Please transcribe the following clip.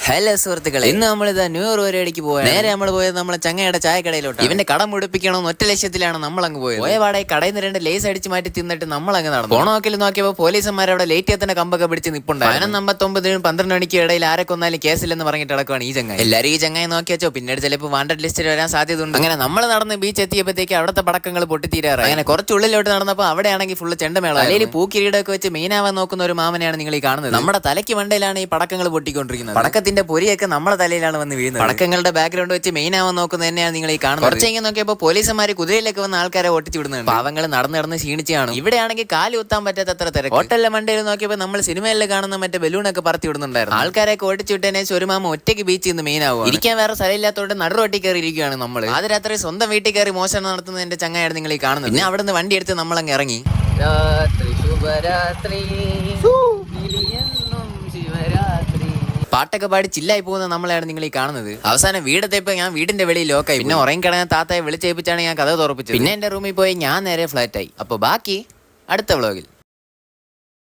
Hello സുഹൃത്തുക്കളെ, ഇന്ന് നമ്മളിത് ന്യൂ ഇയർ പരിപാടിക്ക് പോയത്. നേരെ നമ്മൾ പോയത് നമ്മളെ ചങ്ങയുടെ ചായക്കടയിലോട്ട്. ഇവന്റെ കടം മുടിപ്പിക്കണമെന്ന് ഒറ്റ ലക്ഷ്യത്തിലാണ് നമ്മൾ അങ്ങ് പോയത്. പോയപാടെ കടയിൽ നിന്ന് 2 ലേസ് അടിച്ച് മാറ്റി തിന്നിട്ട് നമ്മൾ അങ്ങ് നടന്നു. ഓണോക്കിൽ നോക്കിയപ്പോൾ പോലീസന്മാർ അവിടെ ലേറ്റ് എത്തുന്ന കമ്പൊക്കെ പിടിച്ച് നിപ്പുണ്ടായിരുന്നു. 11:59 12 മണിക്ക് ഇടയിൽ ആരെ കൊന്നാലും കേസില്ലെന്ന് പറഞ്ഞിട്ട് നടക്കുവാണ് ഈ ചങ്ങായി. എല്ലാരും ഈ ചങ്ങായി നോക്കി വെച്ചോ, പിന്നീട് ചിലപ്പോൾ വാണ്ടഡ് ലിസ്റ്റിൽ വരാൻ സാധ്യതയുണ്ട്. അങ്ങനെ നമ്മൾ നടന്ന് ബീച്ച് എത്തിയപ്പോഴത്തേക്ക് അവിടുത്തെ പടക്കങ്ങൾ പൊട്ടിത്തീരാറ്. അങ്ങനെ കുറച്ചുള്ളിലോട്ട് നടന്നപ്പോൾ അവിടെയാണെങ്കിൽ ഫുള്ള് ചെണ്ടമേള. അല്ലെങ്കിൽ പൂക്കിരീടൊക്കെ വെച്ച് മെയിനാവാൻ നോക്കുന്ന ഒരു മാമനെയാണ് നിങ്ങൾ ഈ കാണുന്നത്. നമ്മുടെ തലയ്ക്ക് മണ്ടയിലാണ് ഈ പടക്കങ്ങൾ പൊട്ടിക്കൊണ്ടിരിക്കുന്നത്. പടക്കത്തിന്റെ പൊരിയൊക്കെ നമ്മുടെ തലയിലാണ് വന്ന് വീഴുന്നത്. പടക്കങ്ങളുടെ ബാക്ക്ഗ്രൗണ്ട് വെച്ച് മെയിൻ ആവാൻ നോക്കുന്നത് തന്നെയാണ് നിങ്ങൾ ഈ കാണുന്നത്. കുറച്ചെങ്കിൽ നോക്കിയപ്പോൾ പോലീസുമാർ കുതിരയിലേക്ക് വന്ന ആൾക്കാരെ ഓട്ടിച്ചു വിടുന്നുണ്ട്. പാവങ്ങൾ നടന്ന് ക്ഷീണിച്ചാണ്. ഇവിടെയാണെങ്കിൽ കാല് കുത്താൻ പറ്റാത്തത്ര തിരക്ക്. ഹോട്ടലിലെ മണ്ടയിൽ നോക്കിയപ്പോൾ നമ്മൾ സിനിമയിൽ കാണുന്ന മറ്റേ ബലൂണൊക്കെ പറത്തി വിടുന്നുണ്ടായിരുന്നു. ആൾക്കാരെയൊക്കെ ഓടിച്ചു വിട്ടതിനെ ഒരു മാമ ഒറ്റയ്ക്ക് ബീച്ചിൽ നിന്ന് മെയിൻ ആവുക. ഇരിക്കാൻ വേറെ സ്ഥലമില്ലാത്തതുകൊണ്ട് നടുറോട്ടി കയറി ഇരിക്കുകയാണ് നമ്മൾ. അത് രാത്രി സ്വന്തം വീട്ടിൽ കയറി മോശം നടത്തുന്നത് എന്റെ ചങ്ങായാണ് നിങ്ങൾ ഈ കാണുന്നത്. പിന്നെ അവിടെ നിന്ന് വണ്ടി എടുത്ത് നമ്മൾ അങ്ങ് ഇറങ്ങി. പാട്ടൊക്കെ പാടി ചില്ലായി പോകുന്ന നമ്മളെയാണ് നിങ്ങൾ ഈ കാണുന്നത്. അവസാനം വീടെത്തിയപ്പോൾ ഞാൻ വീടിന്റെ വെളിയിൽ ലോക്കായി. പിന്നെ ഉറങ്ങിക്കിടന്ന താത്തയെ വിളിച്ചേപ്പിച്ചാണ് ഞാൻ കഥ തുറപ്പിച്ചത്. പിന്നെ എന്റെ റൂമിൽ പോയി ഞാൻ നേരെ ഫ്ലാറ്റായി. അപ്പൊ ബാക്കി അടുത്ത വ്ളോഗിൽ.